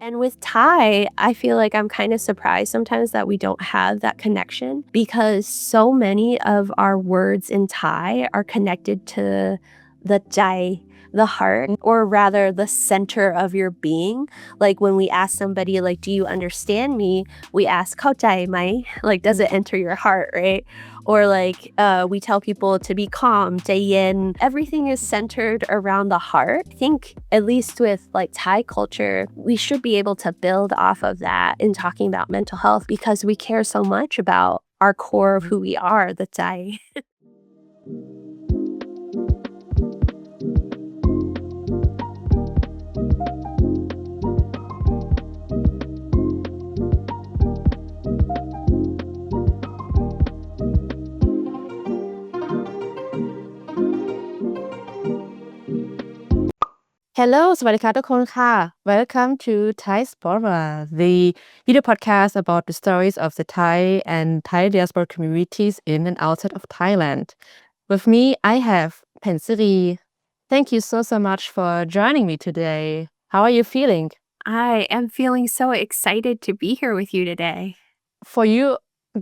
And with Thai, I feel like I'm kind of surprised sometimes that we don't have that connection because so many of our words in Thai are connected to the jai, the heart, or rather the center of your being. Like when we ask somebody, like, do you understand me? We ask, "Khao jai mai?" Like, does it enter your heart, right? Or like we tell people to be calm, ใจเย็น. Everything is centered around the heart. I think at least with like Thai culture, we should be able to build off of that in talking about mental health because we care so much about our core of who we are, the Thai. Hello สวัสดีค่ะทุกคนค่ะ Welcome to THAISPORA, the video podcast about the stories of the Thai and Thai diaspora communities in and outside of Thailand. With me, I have Pensiri. Thank you so much for joining me today. How are you feeling? I am feeling so excited to be here with you today. For you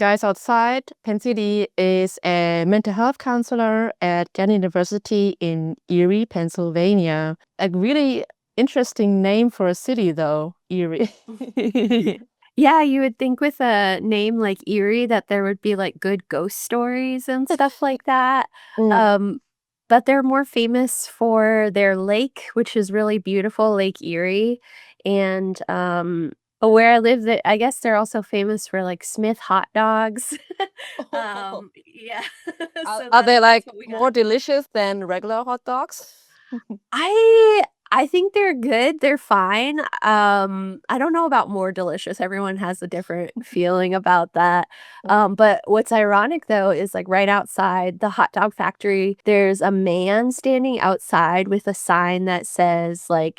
guys outside, Pensiri is a mental health counselor at Yale University in Erie, Pennsylvania. A really interesting name for a city, though, Erie. Yeah, you would think with a name like Erie that there would be like good ghost stories and stuff like that. But they're more famous for their lake, which is really beautiful, Lake Erie. And where I live, I guess they're also famous for like Smith hot dogs. Yeah. So Are they that's like what we more got. delicious than regular hot dogs? I I think they're good. They're fine. I don't know about more delicious. Everyone has a different feeling about that. But what's ironic though is like right outside the hot dog factory, there's a man standing outside with a sign that says like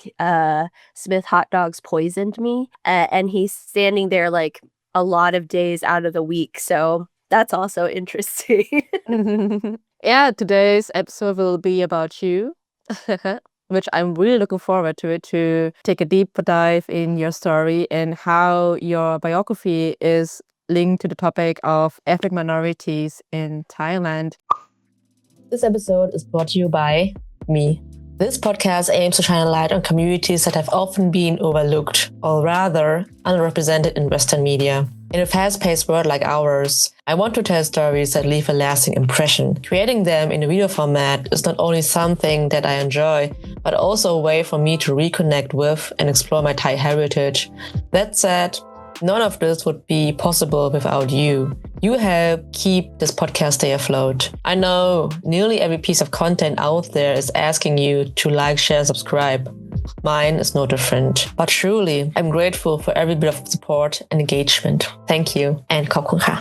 Smith hot dogs poisoned me. And he's standing there like a lot of days out of the week. So that's also interesting. Yeah, today's episode will be about you. Which I'm really looking forward to it, to take a deep dive in your story and how your biography is linked to the topic of ethnic minorities in Thailand. This episode is brought to you by me. This podcast aims to shine a light on communities that have often been overlooked, or rather, underrepresented in Western media. In a fast-paced world like ours, I want to tell stories that leave a lasting impression. Creating them in a video format is not only something that I enjoy, but also a way for me to reconnect with and explore my Thai heritage. That said, none of this would be possible without you. You help keep this podcast day afloat. I know nearly every piece of content out there is asking you to like, share, subscribe. Mine is no different. But truly, I'm grateful for every bit of support and engagement. Thank you and ขอบคุณค่ะ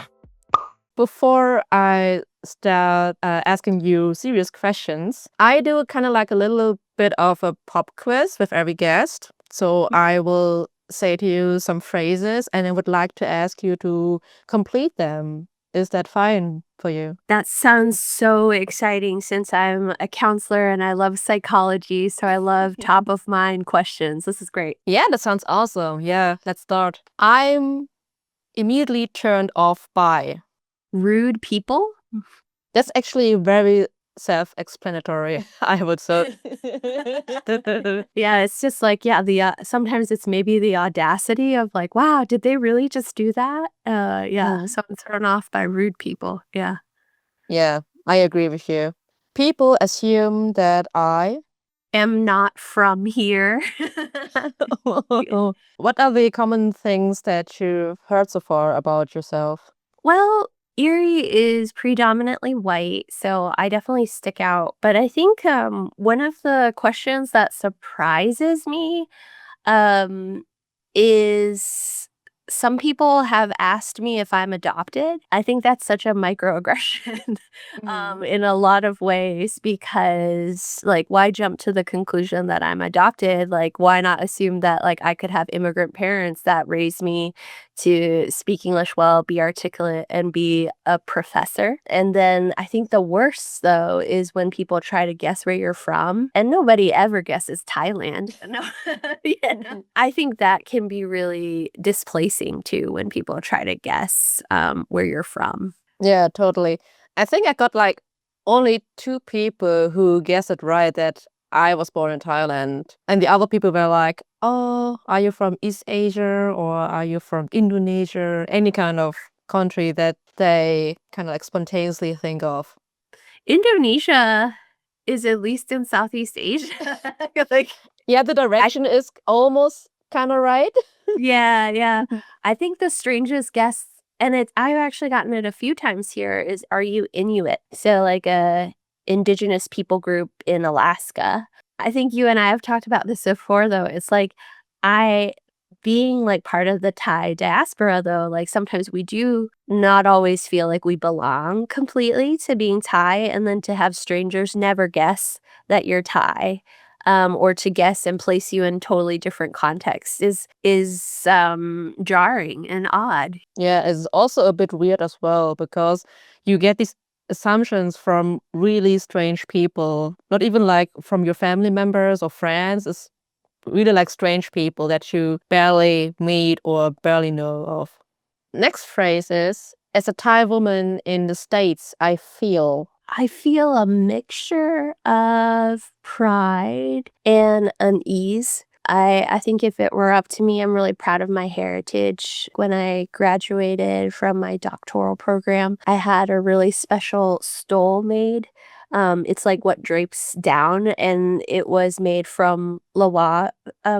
Before I start asking you serious questions, I do kind of like a little bit of a pop quiz with every guest. So I will say to you some phrases and I would like to ask you to complete them. Is that fine for you? That sounds so exciting since I'm a counselor and I love psychology. So I love top of mind questions. This is great. Yeah, that sounds awesome. Yeah, let's start. I'm immediately turned off by. Rude people? That's actually very self-explanatory, I would say. Yeah, it's just like, yeah, sometimes it's maybe the audacity of like, wow, did they really just do that? Yeah, so I'm thrown off by rude people. Yeah. Yeah, I agree with you. People assume that I am not from here. What are the common things that you've heard so far about yourself? Well, Erie is predominantly white, so I definitely stick out. But I think one of the questions that surprises me is some people have asked me if I'm adopted. I think that's such a microaggression in a lot of ways because, like, why jump to the conclusion that I'm adopted? Like, why not assume that, like, I could have immigrant parents that raised me to speak English well, be articulate, and be a professor. And then I think the worst, though, is when people try to guess where you're from, and nobody ever guesses Thailand. No. Yeah. I think that can be really displacing, too, when people try to guess where you're from. Yeah, totally. I think I got like only 2 people who guessed it right that I was born in Thailand. And the other people were like, oh, are you from East Asia or are you from Indonesia? Any kind of country that they kind of like spontaneously think of. Indonesia is at least in Southeast Asia. Like, Yeah, the direction is almost kind of right. yeah. I think the strangest guess, and I've actually gotten it a few times here, is are you Inuit? So like a indigenous people group in Alaska. I think you and I have talked about this before, though. It's like being like part of the Thai diaspora, though, like sometimes we do not always feel like we belong completely to being Thai, and then to have strangers never guess that you're Thai. Or to guess and place you in totally different contexts is jarring and odd. Yeah, it's also a bit weird as well because you get these assumptions from really strange people, not even like from your family members or friends. It's really like strange people that you barely meet or barely know of. Next phrase is, as a Thai woman in the States, I feel. I feel a mixture of pride and unease. I think if it were up to me, I'm really proud of my heritage. When I graduated from my doctoral program, I had a really special stole made. It's like what drapes down, and it was made from Lawa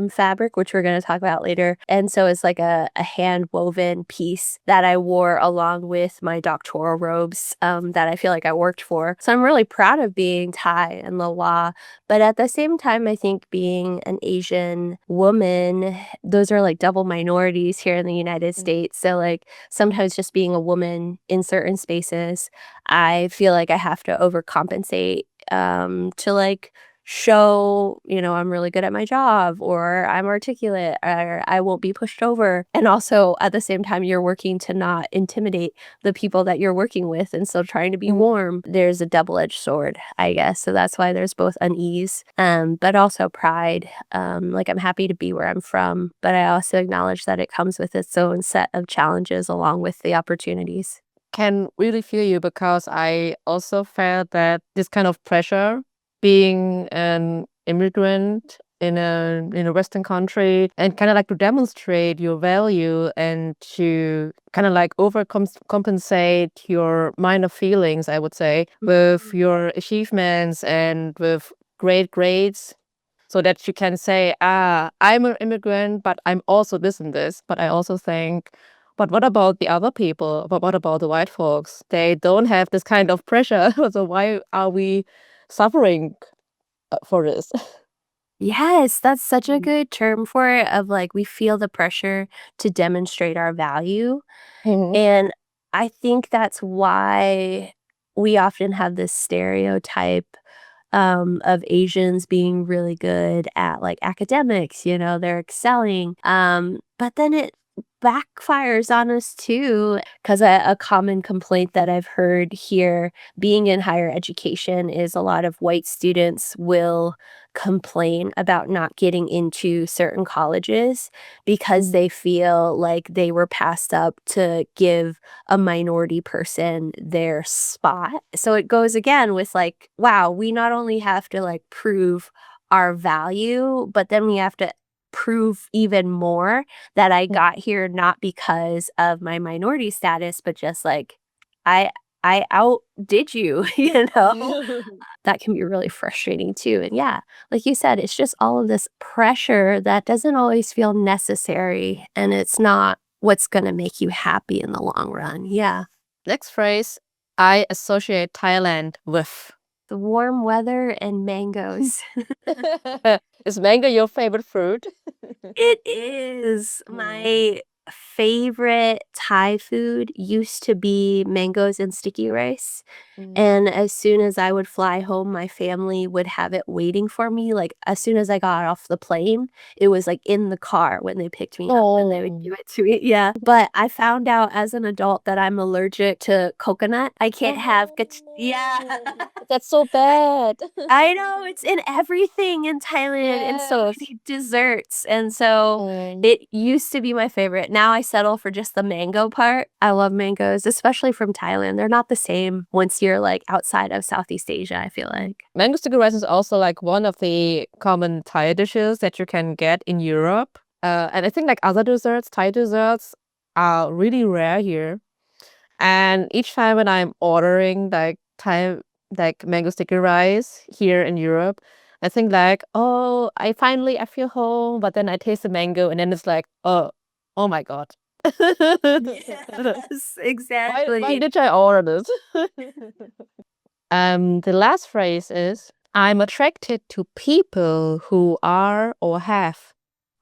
fabric, which we're going to talk about later. And so it's like a hand woven piece that I wore along with my doctoral robes that I feel like I worked for. So I'm really proud of being Thai and Lawa. But at the same time, I think being an Asian woman, those are like double minorities here in the United States. So like sometimes just being a woman in certain spaces, I feel like I have to overcompensate to like show, I'm really good at my job, or I'm articulate, or I won't be pushed over. And also at the same time, you're working to not intimidate the people that you're working with and still trying to be warm. There's a double-edged sword, I guess. So that's why there's both unease, but also pride. Like I'm happy to be where I'm from, but I also acknowledge that it comes with its own set of challenges along with the opportunities. Can really feel you because I also felt that this kind of pressure being an immigrant in a Western country and kind of like to demonstrate your value and to kind of like overcompensate your minor feelings, I would say, with your achievements and with great grades. So that you can say, I'm an immigrant, but I'm also this and this. But I also think, but what about the other people? But what about the white folks? They don't have this kind of pressure. So why are we suffering for this? Yes, that's such a good term for it, of like we feel the pressure to demonstrate our value. Mhm. And I think that's why we often have this stereotype of Asians being really good at like academics, they're excelling. But then it backfires on us too, because a common complaint that I've heard here being in higher education is a lot of white students will complain about not getting into certain colleges because they feel like they were passed up to give a minority person their spot. So it goes again with like, wow, we not only have to like prove our value, but then we have to prove even more that I got here not because of my minority status, but just like I outdid you, That can be really frustrating too. And yeah, like you said, it's just all of this pressure that doesn't always feel necessary, and it's not what's going to make you happy in the long run. Yeah. Next phrase, I associate Thailand with. The warm weather and mangoes. Is mango your favorite fruit? It is. My favorite Thai food used to be mangoes and sticky rice. And as soon as I would fly home, my family would have it waiting for me. Like, as soon as I got off the plane, it was, like, in the car when they picked me up, and they would give it to me. Yeah. But I found out as an adult that I'm allergic to coconut. I can't have yeah. That's so bad. I know, it's in everything in Thailand, and so Yes. many desserts, and so Mm. it used to be my favorite. Now I settle for just the mango part. I love mangoes, especially from Thailand. They're not the same once you're, like, outside of Southeast Asia, I feel like. Mango sticky rice is also like one of the common Thai dishes that you can get in Europe. And I think like other desserts, Thai desserts are really rare here. And each time when I'm ordering like Thai like mango sticky rice here in Europe, I think like, oh, I feel home, but then I taste the mango and then it's like, oh my God. Yes, exactly. Why did I order this? The last phrase is I'm attracted to people who are or have.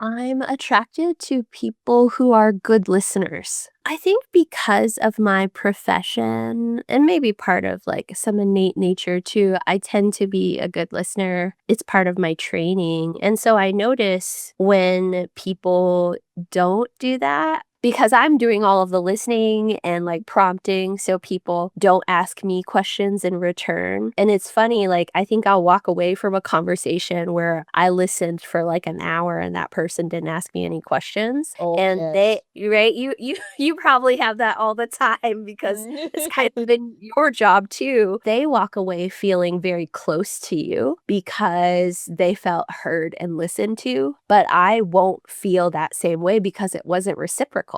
I'm attracted to people who are good listeners. I think because of my profession and maybe part of like some innate nature too, I tend to be a good listener. It's part of my training. And so I notice when people don't do that because I'm doing all of the listening and like prompting so people don't ask me questions in return. And it's funny, like I think I'll walk away from a conversation where I listened for like an hour and that person didn't ask me any questions. And Yes. right, you probably have that all the time because it's kind of been your job too. They walk away feeling very close to you because they felt heard and listened to, but I won't feel that same way because it wasn't reciprocal.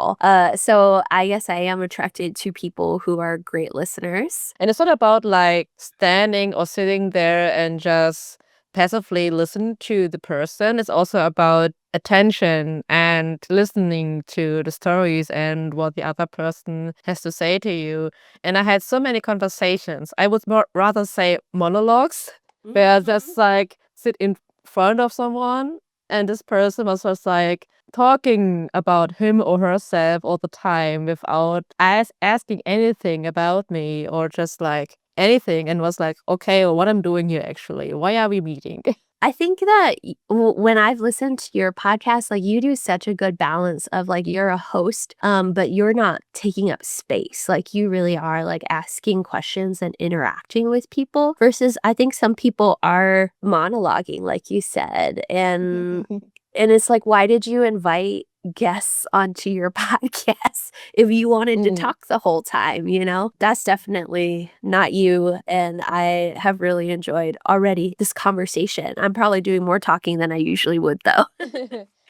So I guess I am attracted to people who are great listeners. And it's not about like standing or sitting there and just passively listen to the person. It's also about attention and listening to the stories and what the other person has to say to you. And I had so many conversations. I would rather say monologues, where I just like sit in front of someone and this person was just like talking about him or herself all the time without asking anything about me or just like anything, and was like, okay, well, what I'm doing here actually, why are we meeting? I think that when I've listened to your podcast, like you do such a good balance of like you're a host, but you're not taking up space. Like you really are like asking questions and interacting with people versus I think some people are monologuing, like you said. And it's like, why did you invite guests onto your podcast if you wanted to talk the whole time, you know? That's definitely not you. And I have really enjoyed already this conversation. I'm probably doing more talking than I usually would, though.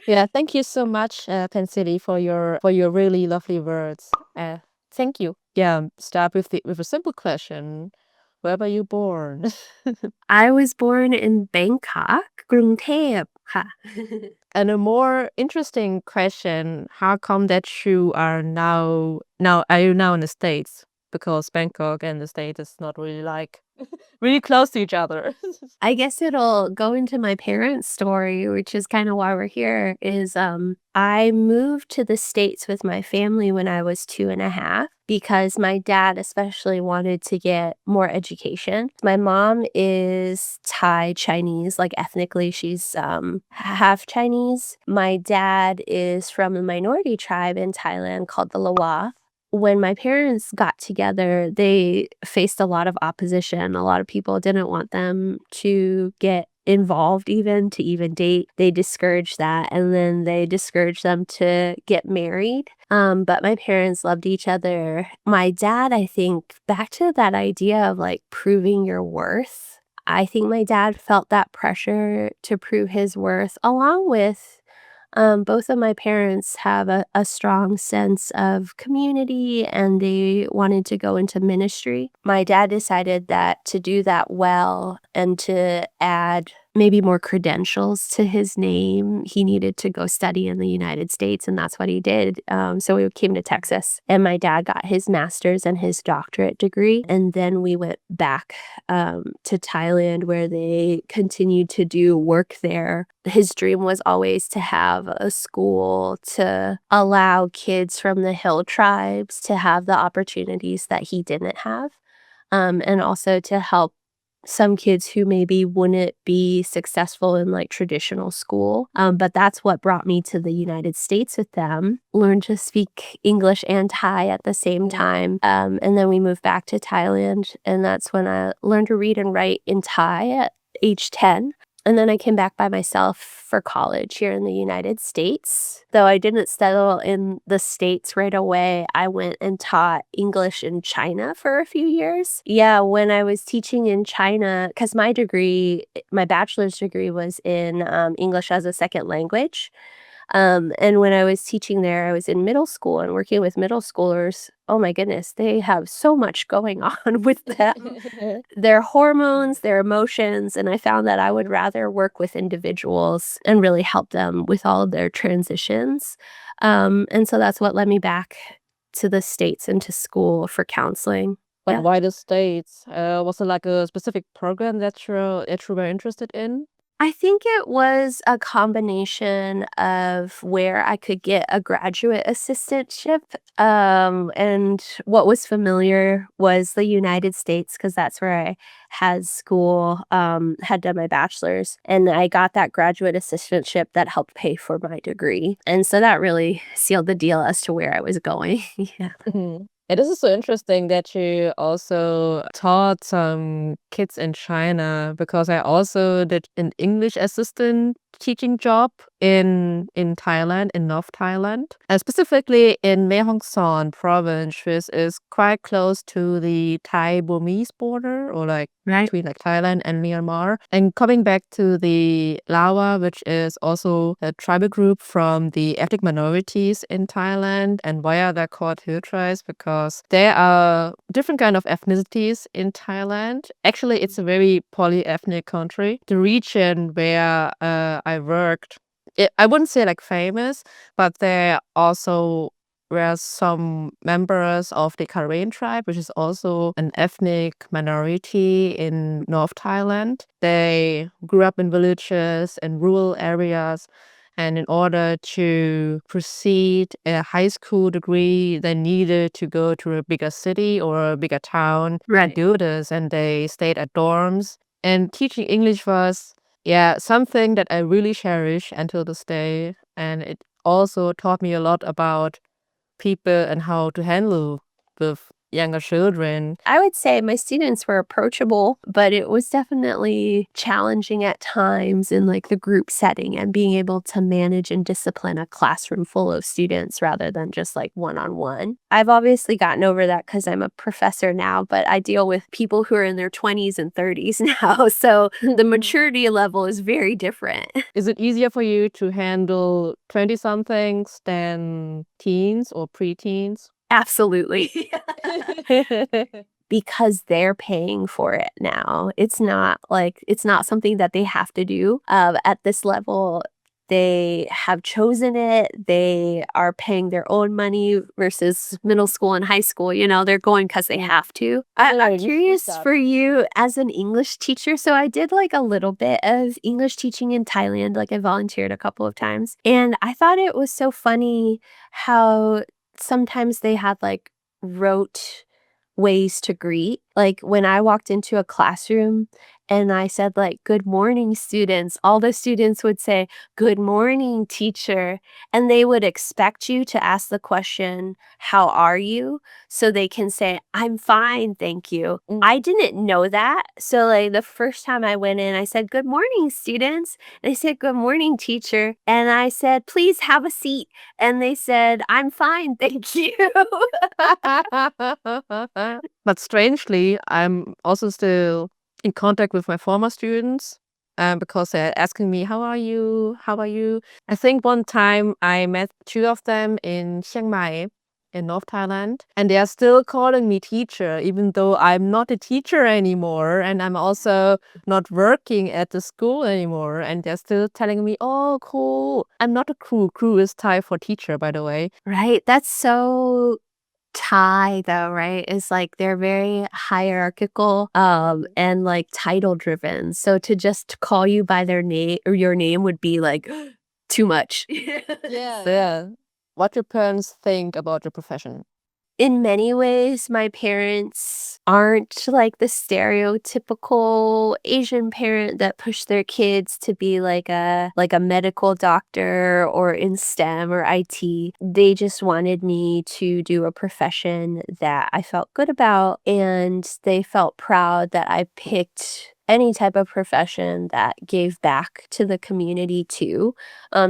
Yeah, thank you so much, Pensiri, for your really lovely words. Thank you. Yeah, start with a simple question. Where were you born? I was born in Bangkok, กรุงเทพค่ะ And a more interesting question, how come that you are are you now in the States? Because Bangkok and the States is not really like really close to each other. I guess it'll go into my parents' story, which is kind of why we're here, is I moved to the States with my family when I was 2.5 because my dad especially wanted to get more education. My mom is Thai Chinese, like ethnically she's half Chinese. My dad is from a minority tribe in Thailand called the Lawa. When my parents got together, they faced a lot of opposition. A lot of people didn't want them to get involved to even date. They discouraged that, and then they discouraged them to get married. But my parents loved each other. My dad, I think, back to that idea of like proving your worth. I think my dad felt that pressure to prove his worth along with both of my parents have a strong sense of community and they wanted to go into ministry. My dad decided that to do that well and to add maybe more credentials to his name. He needed to go study in the United States, and that's what he did. So we came to Texas, and my dad got his master's and his doctorate degree. And then we went back to Thailand, where they continued to do work there. His dream was always to have a school to allow kids from the hill tribes to have the opportunities that he didn't have, and also to help some kids who maybe wouldn't be successful in like traditional school. But that's what brought me to the United States with them. Learned to speak English and Thai at the same time. And then we moved back to Thailand, and that's when I learned to read and write in Thai at age 10. And then I came back by myself for college here in the United States. Though I didn't settle in the States right away, I went and taught English in China for a few years. Yeah, when I was teaching in China, because my bachelor's degree was in English as a second language. And when I was teaching there, I was in middle school and working with middle schoolers. Oh my goodness, they have so much going on with them. Their hormones, their emotions, and I found that I would rather work with individuals and really help them with all of their transitions. And so that's what led me back to the States and to school for counseling. But Yeah. why the States? Was it like a specific program that you were interested in? I think it was a combination of where I could get a graduate assistantship, and what was familiar was the United States, because that's where I had school, had done my bachelor's, and I got that graduate assistantship that helped pay for my degree. And so that really sealed the deal as to where I was going. Yeah. Mhm. And this is so interesting that you also taught some kids in China, because I also did an English assistant teaching job in Thailand, in North Thailand, and specifically in Mae Hong Son province, which is quite close to the Thai-Burmese border, or like between like Thailand and Myanmar. And coming back to the Lawa, which is also a tribal group from the ethnic minorities in Thailand. And why are they called hill tribes? Because there are different kind of ethnicities in Thailand. Actually, it's a very polyethnic country. The region where I worked, I wouldn't say like famous, but there also were some members of the Karen tribe, which is also an ethnic minority in North Thailand. They grew up in villages and rural areas. And in order to proceed a high school degree, they needed to go to a bigger city or a bigger town to do this. And they stayed at dorms. And teaching English was, something that I really cherish until this day. And it also taught me a lot about people and how to handle with younger children. I would say my students were approachable, but it was definitely challenging at times in like the group setting and being able to manage and discipline a classroom full of students rather than just like one-on-one. I've obviously gotten over that because I'm a professor now, but I deal with people who are in their 20s and 30s now. So the maturity level is very different. Is it easier for you to handle 20-somethings than teens or preteens? Absolutely. Because they're paying for it now. It's not something that they have to do. At this level, they have chosen it. They are paying their own money versus middle school and high school. You know, they're going because they have to. I'm curious for you as an English teacher. So I did like a little bit of English teaching in Thailand. Like I volunteered a couple of times. And I thought it was so funny how sometimes they had like rote ways to greet. Like when I walked into a classroom and I said like, "Good morning, students," all the students would say, "Good morning, teacher." And they would expect you to ask the question, "How are you?" So they can say, "I'm fine, thank you." I didn't know that. So like the first time I went in, I said, "Good morning, students." They said, "Good morning, teacher." And I said, "Please have a seat." And they said, "I'm fine, thank you." But strangely, I'm also still in contact with my former students, because they're asking me, "How are you? How are you?" I think one time I met two of them in Chiang Mai, in North Thailand. And they are still calling me teacher, even though I'm not a teacher anymore. And I'm also not working at the school anymore. And they're still telling me, oh, cool. I'm not a crew. Crew is Thai for teacher, by the way. Right. That's so Thai though, right? Is like they're very hierarchical and like title driven. So to just call you by their name or your name would be like too much. Yeah. What your parents think about your profession? In many ways, my parents aren't like the stereotypical Asian parent that push their kids to be like a medical doctor or in STEM or IT. They just wanted me to do a profession that I felt good about, and they felt proud that I picked any type of profession that gave back to the community too.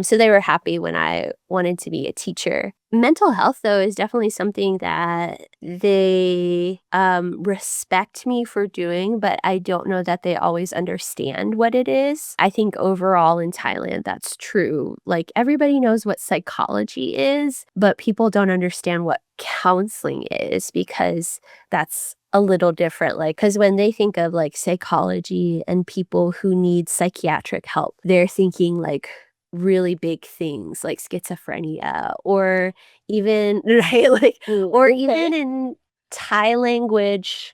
So they were happy when I wanted to be a teacher. Mental health, though, is definitely something that they respect me for doing, but I don't know that they always understand what it is. I think overall in Thailand, that's true. Like everybody knows what psychology is, but people don't understand what counseling is because that's a little different. Like, because when they think of like psychology and people who need psychiatric help, they're thinking like really big things like schizophrenia or even right like or even in Thai language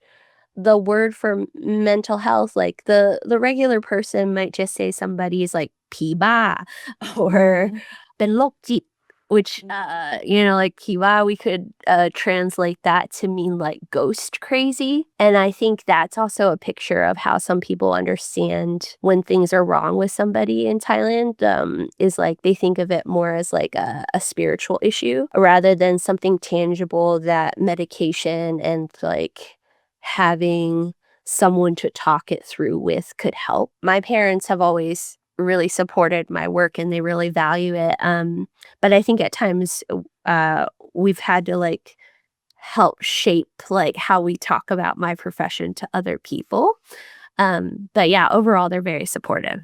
the word for mental health like the regular person might just say somebody's like ผีบ้า or เป็นโรคจิต which like ผีบ้า we could translate that to mean like ghost crazy, and I think that's also a picture of how some people understand when things are wrong with somebody in Thailand, is like they think of it more as like a spiritual issue rather than something tangible that medication and like having someone to talk it through with could help. My parents have always really supported my work and they really value it. But I think at times we've had to like help shape like how we talk about my profession to other people. But yeah, overall they're very supportive.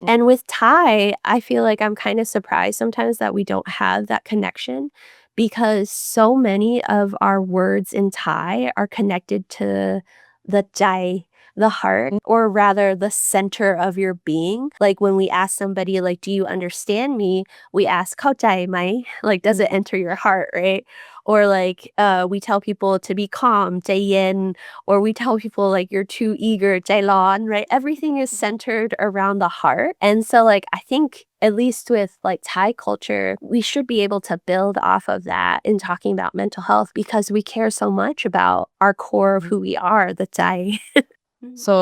And with Thai, I feel like I'm kind of surprised sometimes that we don't have that connection because so many of our words in Thai are connected to the jai, the heart, or rather the center of your being. Like when we ask somebody like, do you understand me? We ask, เข้าใจไหม? Like, does it enter your heart, right? Or like we tell people to be calm, ใจเย็น, or we tell people like you're too eager, ใจร้อน right? Everything is centered around the heart. And so like I think at least with like Thai culture, we should be able to build off of that in talking about mental health because we care so much about our core of who we are, the Thai. So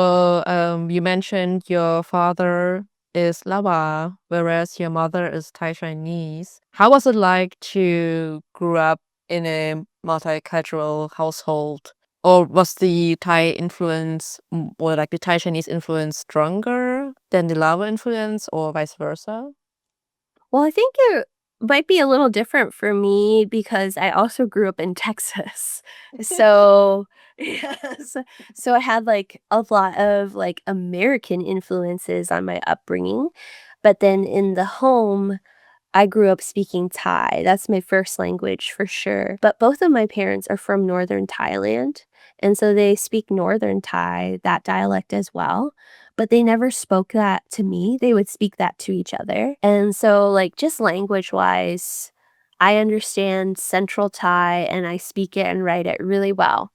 you mentioned your father is Lawa, whereas your mother is Thai Chinese. How was it like to grow up in a multicultural household? Or was the Thai influence or like the Thai Chinese influence stronger than the Lawa influence or vice versa? Well, I think it might be a little different for me because I also grew up in Texas. So, yes. So I had like a lot of like American influences on my upbringing. But then in the home, I grew up speaking Thai. That's my first language for sure. But both of my parents are from northern Thailand. And so they speak northern Thai, that dialect as well. But they never spoke that to me. They would speak that to each other. And so, like, just language wise, I understand Central Thai and I speak it and write it really well.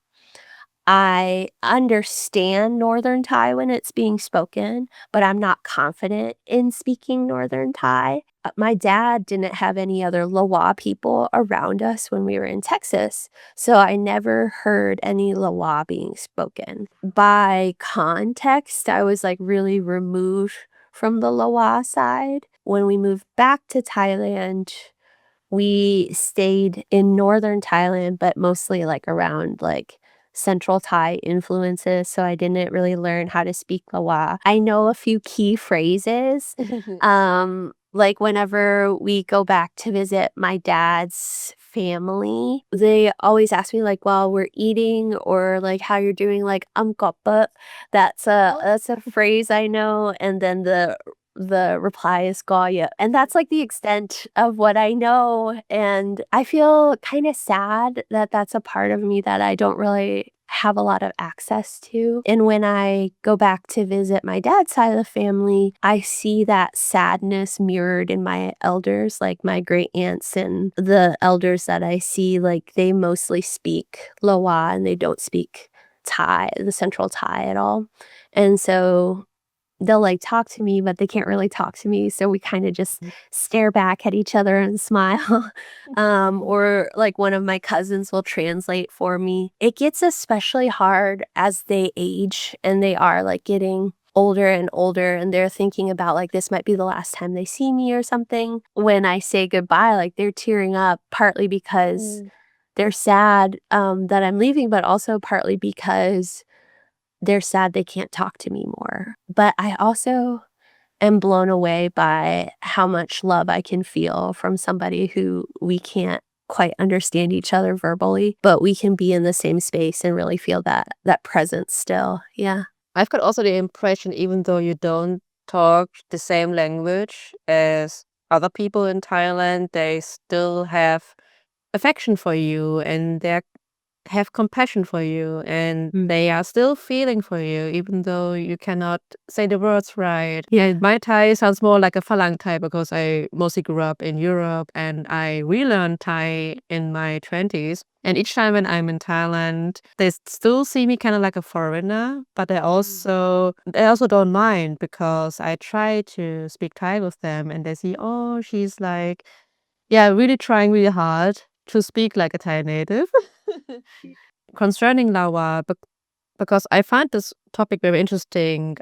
I understand Northern Thai when it's being spoken, but I'm not confident in speaking Northern Thai. My dad didn't have any other Lawa people around us when we were in Texas, so I never heard any Lawa being spoken. By context, I was like really removed from the Lawa side. When we moved back to Thailand, we stayed in northern Thailand, but mostly like around like Central Thai influences, so I didn't really learn how to speak Lawa. I know a few key phrases. Like whenever we go back to visit my dad's family, they always ask me like while we're eating or like how you're doing, like koppa. That's a phrase I know, and then the the reply is Goya. And that's like the extent of what I know. And I feel kind of sad that that's a part of me that I don't really have a lot of access to. And when I go back to visit my dad's side of the family, I see that sadness mirrored in my elders, like my great aunts and the elders that I see, like they mostly speak Lawa and they don't speak Thai, the central Thai at all. And so they'll like talk to me, but they can't really talk to me. So we kind of just stare back at each other and smile. Or like one of my cousins will translate for me. It gets especially hard as they age and they are like getting older and older and they're thinking about like this might be the last time they see me or something. When I say goodbye, like they're tearing up partly because they're sad that I'm leaving, but also partly because they're sad they can't talk to me more. But I also am blown away by how much love I can feel from somebody who we can't quite understand each other verbally, but we can be in the same space and really feel that presence still. Yeah. I've got also the impression, even though you don't talk the same language as other people in Thailand, they still have affection for you and they have compassion for you and they are still feeling for you, even though you cannot say the words right. Yeah. My Thai sounds more like a Falang Thai because I mostly grew up in Europe and I relearned Thai in my 20s. And each time when I'm in Thailand, they still see me kind of like a foreigner, but they also don't mind because I try to speak Thai with them and they see, oh, she's like, yeah, really trying really hard to speak like a Thai native. Concerning Lawa, because I find this topic very interesting,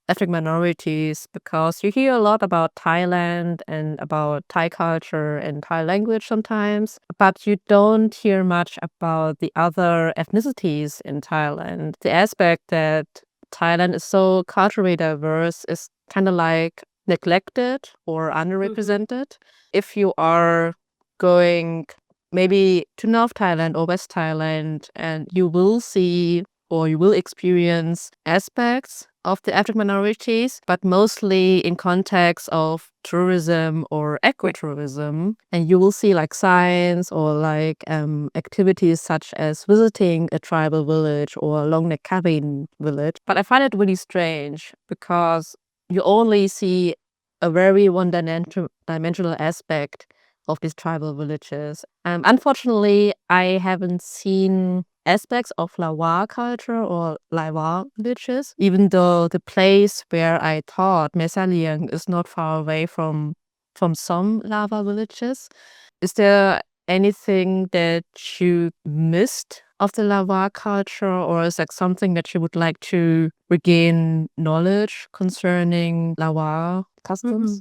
ethnic minorities, because you hear a lot about Thailand and about Thai culture and Thai language sometimes, but you don't hear much about the other ethnicities in Thailand. The aspect that Thailand is so culturally diverse is kind of like neglected or underrepresented. If you are going maybe to North Thailand or West Thailand, and you will see or you will experience aspects of the ethnic minorities, but mostly in context of tourism or ecotourism. And you will see like signs or like activities such as visiting a tribal village or a long neck cabin village. But I find it really strange because you only see a very one-dimensional aspect of these tribal villages. Unfortunately, I haven't seen aspects of Lawa culture or Lawa villages, even though the place where I taught Mesaliang is not far away from some Lawa villages. Is there anything that you missed of the Lawa culture, or is that something that you would like to regain knowledge concerning Lawa customs?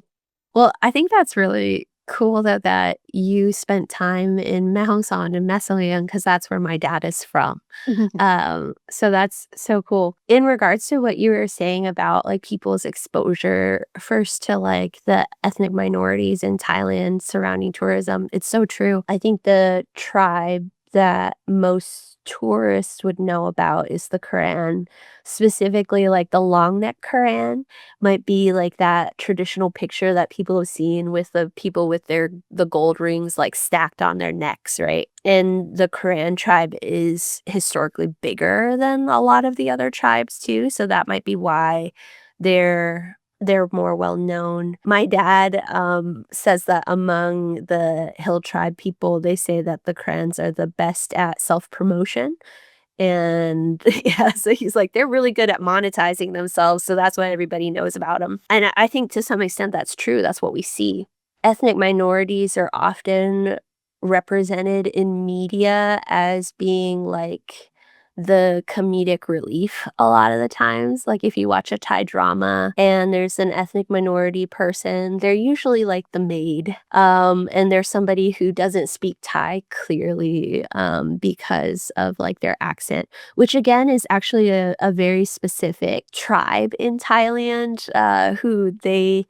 Well, I think that's really cool that you spent time in Mahonsan and Mesalian because that's where my dad is from. So that's so cool. In regards to what you were saying about like people's exposure first to like the ethnic minorities in Thailand surrounding tourism, it's so true. I think the tribe that most tourists would know about is the Quran, specifically like the long neck Quran might be like that traditional picture that people have seen with the people with the gold rings like stacked on their necks, right? And the Quran tribe is historically bigger than a lot of the other tribes too, so that might be why they're more well known. My dad says that among the hill tribe people, they say that the Krans are the best at self-promotion. And yeah, so he's like, they're really good at monetizing themselves. So that's why everybody knows about them. And I think to some extent that's true. That's what we see. Ethnic minorities are often represented in media as being like the comedic relief a lot of the times. Like if you watch a Thai drama and there's an ethnic minority person, they're usually like the maid. And there's somebody who doesn't speak Thai clearly because of like their accent, which again is actually a very specific tribe in Thailand who they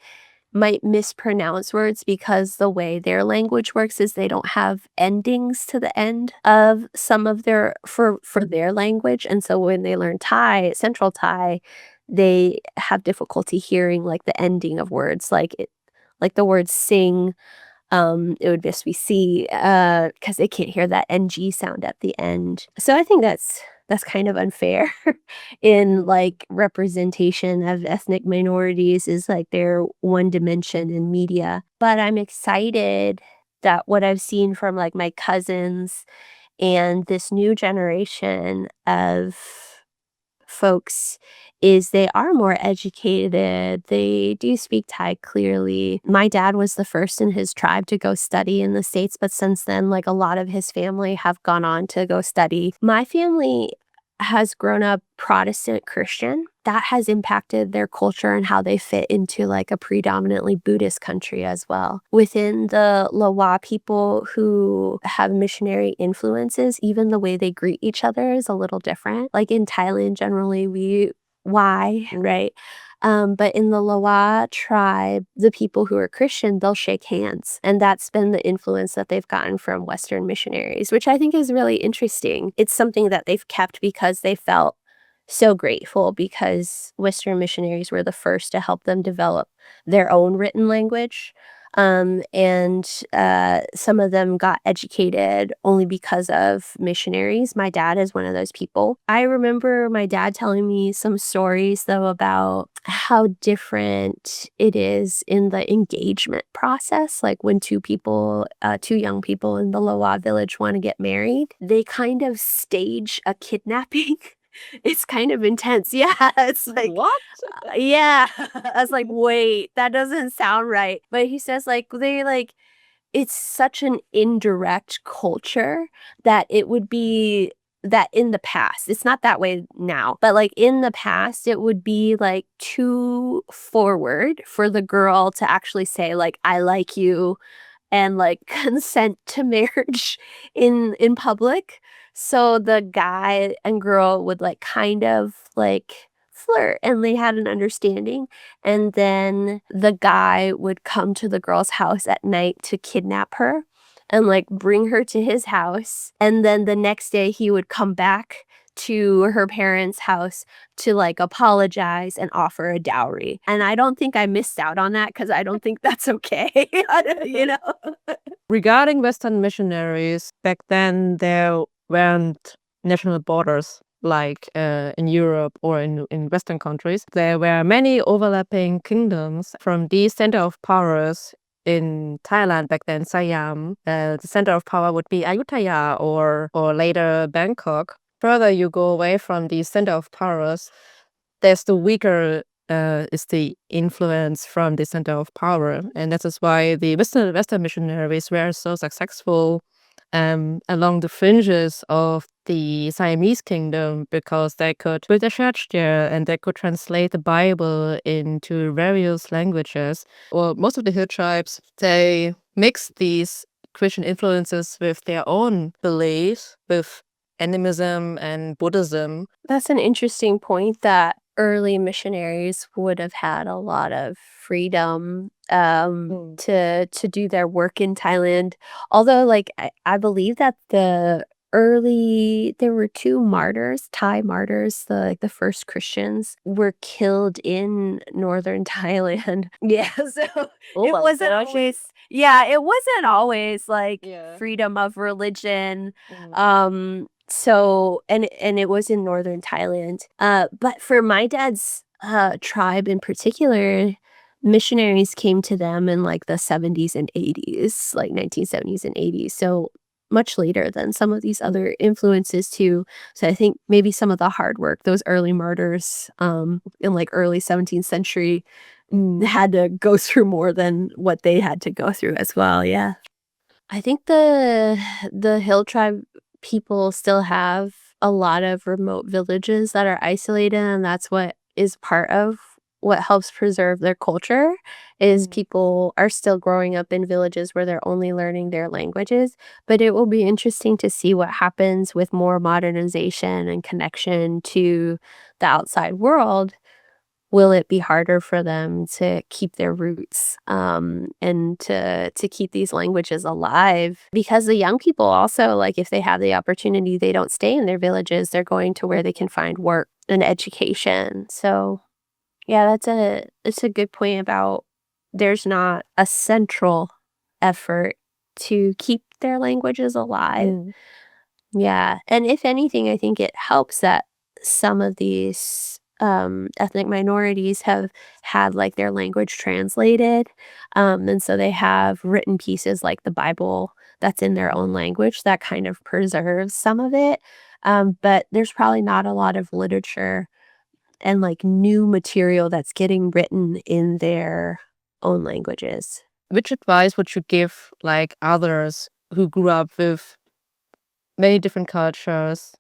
might mispronounce words because the way their language works is they don't have endings to the end of some of their for their language. And so when they learn Thai, Central Thai, they have difficulty hearing like the ending of words, like the word sing. It would just be C, because they can't hear that NG sound at the end. So I think that's kind of unfair in like representation of ethnic minorities is like they're one dimension in media. But I'm excited that what I've seen from like my cousins and this new generation of folks is they are more educated. They do speak Thai clearly. My dad was the first in his tribe to go study in the States, but since then, like a lot of his family have gone on to go study. My family has grown up Protestant Christian. That has impacted their culture and how they fit into like a predominantly Buddhist country as well. Within the Lawa people who have missionary influences, even the way they greet each other is a little different. Like in Thailand, generally we why, right? But in the Lawa tribe, the people who are Christian, they'll shake hands. And that's been the influence that they've gotten from Western missionaries, which I think is really interesting. It's something that they've kept because they felt so grateful because Western missionaries were the first to help them develop their own written language. And some of them got educated only because of missionaries. My dad is one of those people. I remember my dad telling me some stories, though, about how different it is in the engagement process. Like when two young people in the Loa village want to get married, they kind of stage a kidnapping. It's kind of intense. Yeah, it's like What? yeah. I was like, "Wait, that doesn't sound right." But he says, like, it's such an indirect culture that it would be that in the past it's not that way now, but, like, in the past, it would be, like, too forward for the girl to actually say, like, "I like you," and, like, consent to marriage in public. So the guy and girl would, like, kind of, like, flirt, and they had an understanding, and then the guy would come to the girl's house at night to kidnap her and, like, bring her to his house, and then the next day, he would come back to her parents' house to, like, apologize and offer a dowry, and I don't think I missed out on that because I don't think that's okay, you know? Regarding Western missionaries, back then there weren't national borders like in Europe or in Western countries. There were many overlapping kingdoms. From the center of powers in Thailand back then, Siam, the center of power would be Ayutthaya or later Bangkok. Further you go away from the center of powers, there's the weaker is the influence from the center of power. And that is why the Western missionaries were so successful along the fringes of the Siamese kingdom, because they could build a church there and they could translate the Bible into various languages. Well, most of the hill tribes, they mix these Christian influences with their own beliefs, with animism and Buddhism. That's an interesting point that early missionaries would have had a lot of freedom to do their work in Thailand. Although, like, I believe that there were two martyrs, Thai martyrs, the first Christians were killed in northern Thailand. Yeah, so Oh it my wasn't gosh. always it wasn't always like Yeah. freedom of religion. Mm. So and it was in northern Thailand. But for my dad's tribe in particular, missionaries came to them in like the 70s and 80s, like 1970s and 80s. So much later than some of these other influences too. So I think maybe some of the hard work, those early martyrs in like early 17th century had to go through more than what they had to go through as well. Yeah. I think the hill tribe people still have a lot of remote villages that are isolated, and that's what is part of what helps preserve their culture is people are still growing up in villages where they're only learning their languages. But it will be interesting to see what happens with more modernization and connection to the outside world. Will it be harder for them to keep their roots, and to keep these languages alive? Because the young people also, like, if they have the opportunity, they don't stay in their villages, they're going to where they can find work and education, so Yeah, it's a good point about there's not a central effort to keep their languages alive. Mm. Yeah, and if anything, I think it helps that some of these, ethnic minorities have had, like, their language translated, and so they have written pieces like the Bible that's in their own language that kind of preserves some of it, but there's probably not a lot of literature and, like, new material that's getting written in their own languages. Which advice would you give like others who grew up with many different cultures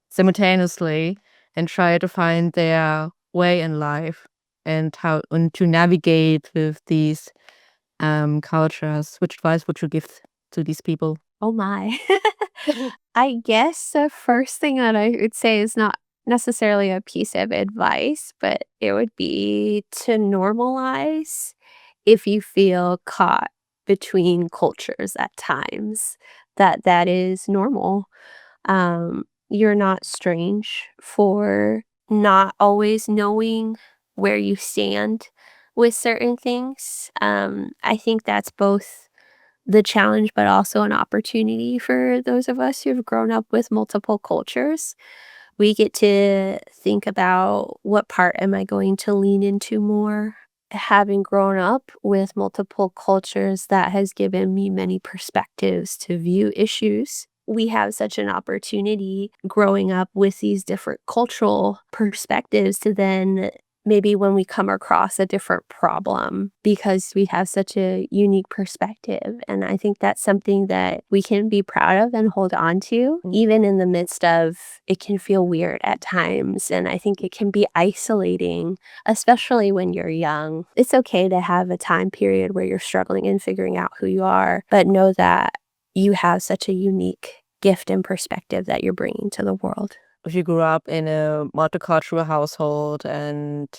simultaneously and try to find their way in life and how and to navigate with these cultures? Which advice would you give to these people? Oh my. I guess the first thing that I would say is not necessarily a piece of advice, but it would be to normalize if you feel caught between cultures at times, that is normal. You're not strange for not always knowing where you stand with certain things. I think that's both the challenge, but also an opportunity for those of us who've grown up with multiple cultures. We get to think about what part am I going to lean into more. Having grown up with multiple cultures, that has given me many perspectives to view issues. We have such an opportunity growing up with these different cultural perspectives to then maybe when we come across a different problem because we have such a unique perspective. And I think that's something that we can be proud of and hold on to, even in the midst of it can feel weird at times. And I think it can be isolating, especially when you're young. It's okay to have a time period where you're struggling and figuring out who you are, but know that you have such a unique gift and perspective that you're bringing to the world. If you grew up in a multicultural household, and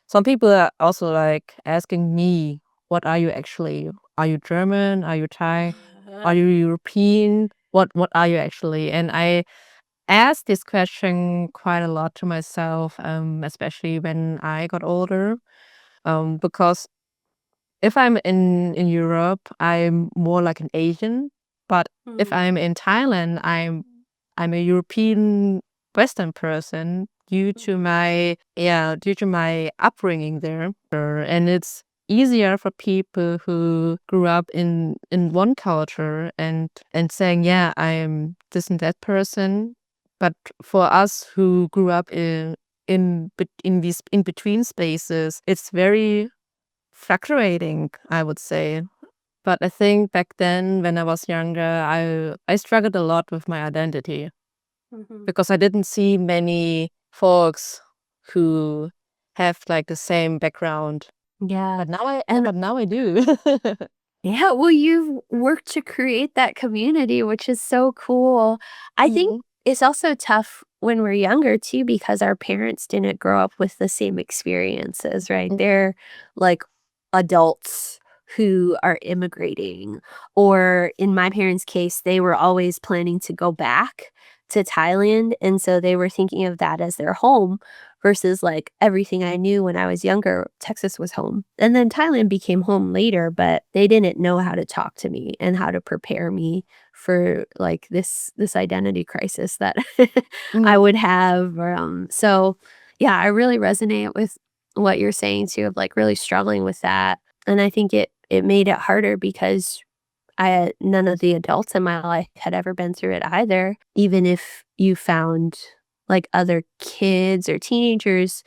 some people are also like asking me, what are you actually? Are you German? Are you Thai? Are you European? What are you actually? And I asked this question quite a lot to myself, especially when I got older, because if I'm in Europe, I'm more like an Asian, but if I'm in Thailand, I'm a European Western person due to my upbringing there. And it's easier for people who grew up in one culture and saying, yeah, I'm this and that person. But for us who grew up in these in between spaces, it's very fluctuating, I would say. But I think back then, when I was younger, I struggled a lot with my identity because I didn't see many folks who have like the same background. Yeah. But now I do. Yeah, well, you've worked to create that community, which is so cool. I think it's also tough when we're younger too, because our parents didn't grow up with the same experiences, right? They're like adults who are immigrating, or in my parents' case, they were always planning to go back to Thailand. And so they were thinking of that as their home versus like everything I knew when I was younger, Texas was home. And then Thailand became home later, but they didn't know how to talk to me and how to prepare me for like this identity crisis that I would have. So yeah, I really resonate with what you're saying too, of like really struggling with that. And I think it made it harder because none of the adults in my life had ever been through it either. Even if you found like other kids or teenagers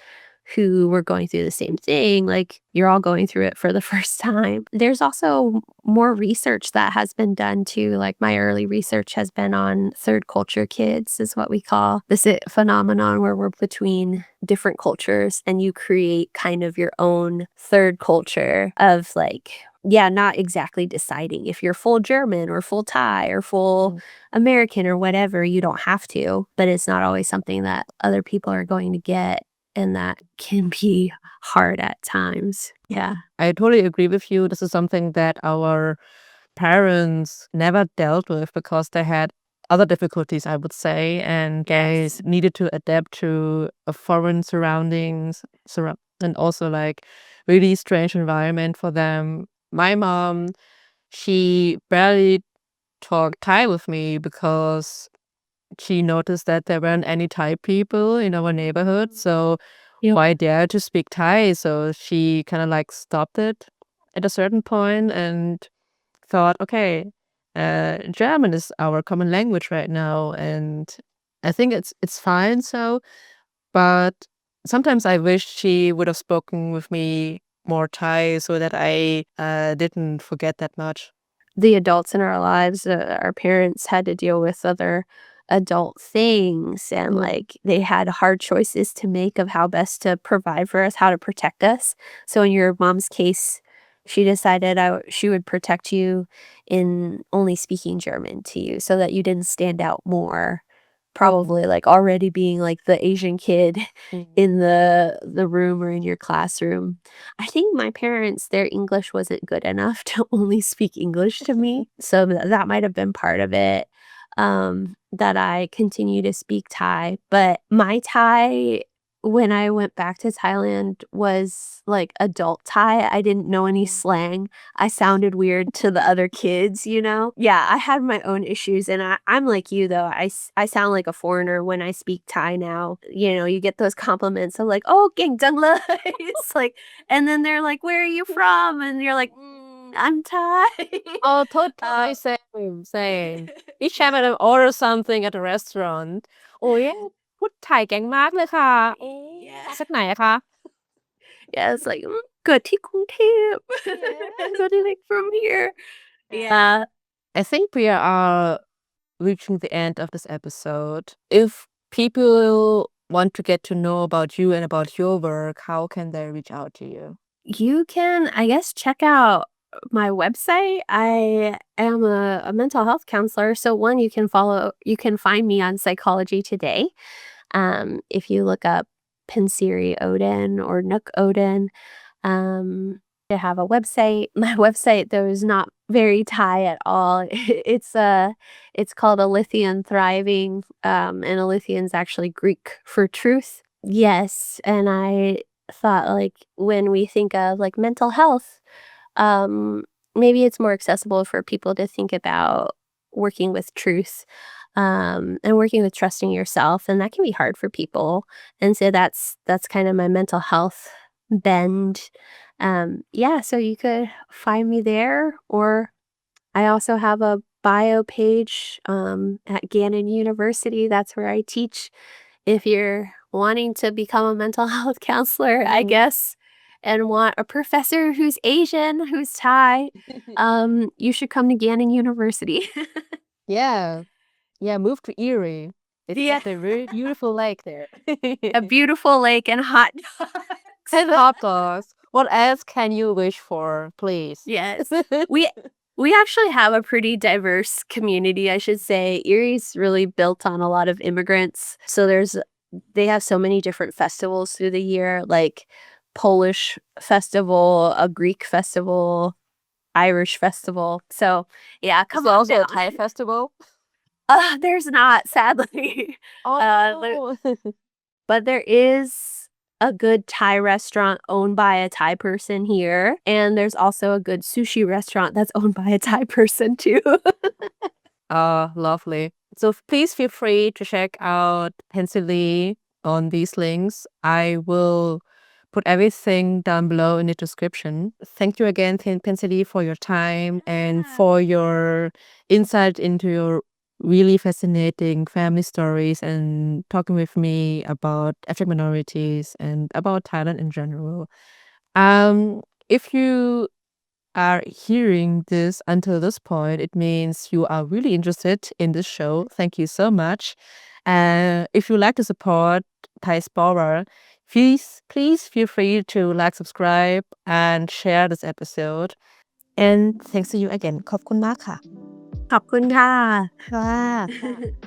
who were going through the same thing, like you're all going through it for the first time. There's also more research that has been done too. Like my early research has been on third culture kids, is what we call this phenomenon where we're between different cultures and you create kind of your own third culture of like, yeah, not exactly deciding if you're full German or full Thai or full American or whatever. You don't have to, but it's not always something that other people are going to get. And that can be hard at times. Yeah. I totally agree with you. This is something that our parents never dealt with because they had other difficulties, I would say, and they needed to adapt to a foreign surroundings, and also like really strange environment for them. My mom, she barely talked Thai with me because she noticed that there weren't any Thai people in our neighborhood. So why dare to speak Thai? So she kind of like stopped it at a certain point and thought, okay, German is our common language right now, and I think it's fine. So, but sometimes I wish she would have spoken with me more Thai so that I didn't forget that much. The adults in our lives, our parents had to deal with other adult things, and like they had hard choices to make of how best to provide for us, how to protect us. So in your mom's case, she decided she would protect you in only speaking German to you so that you didn't stand out more. Probably like already being like the Asian kid in the room or in your classroom. I think my parents, their English wasn't good enough to only speak English to me, so that might have been part of it, that I continue to speak Thai, but my Thai, when I went back to Thailand, was, like, adult Thai. I didn't know any slang. I sounded weird to the other kids, you know? Yeah, I had my own issues, and I'm like you, though. I sound like a foreigner when I speak Thai now. You know, you get those compliments of like, "Oh, gheng jang le." It's like and then they're like, "Where are you from?" And you're like, I'm Thai." Oh, totally same. Each time I order something at a restaurant, โอ้ยพูดไทยเก่งมากเลยค่ะโอ้มาจากไหนอะคะ Yeah, it's like, เกิดที่กรุงเทพ But like from here. Yeah. I think we are reaching the end of this episode. If people want to get to know about you and about your work, how can they reach out to you? You can, I guess, check out my website. I am a mental health counselor. So one, you can find me on Psychology Today. If you look up Pensiri Odin or Nook Odin, I have a website. My website, though, is not very Thai at all. It's called Alithian Thriving, and Alithian's actually Greek for truth. Yes, and I thought, like, when we think of, like, mental health, um, maybe it's more accessible for people to think about working with truth, and working with trusting yourself, and that can be hard for people, and so that's kind of my mental health bend. Yeah, so you could find me there, or I also have a bio page, at Gannon University. That's where I teach. If you're wanting to become a mental health counselor, I guess, and want a professor who's Asian, who's Thai, you should come to Gannon University. Yeah. Yeah, move to Erie. It's Yeah. got a very beautiful lake there. A beautiful lake and hot dogs. And hot dogs. What else can you wish for, please? Yes. We actually have a pretty diverse community, I should say. Erie's really built on a lot of immigrants. So they have so many different festivals through the year, like Polish festival, a Greek festival, Irish festival. So yeah, Is come there on also a down. Thai festival? There's not, sadly. Oh, But there is a good Thai restaurant owned by a Thai person here, and there's also a good sushi restaurant that's owned by a Thai person too. lovely. So please feel free to check out Pensiri on these links. I will put everything down below in the description. Thank you again, Pensiri, for your time and for your insight into your really fascinating family stories and talking with me about ethnic minorities and about Thailand in general. If you are hearing this until this point, it means you are really interested in this show. Thank you so much. If you like to support THAISPORA, please feel free to like, subscribe, and share this episode. And thanks to you again. ขอบคุณมากค่ะ ขอบคุณค่ะ ค่ะ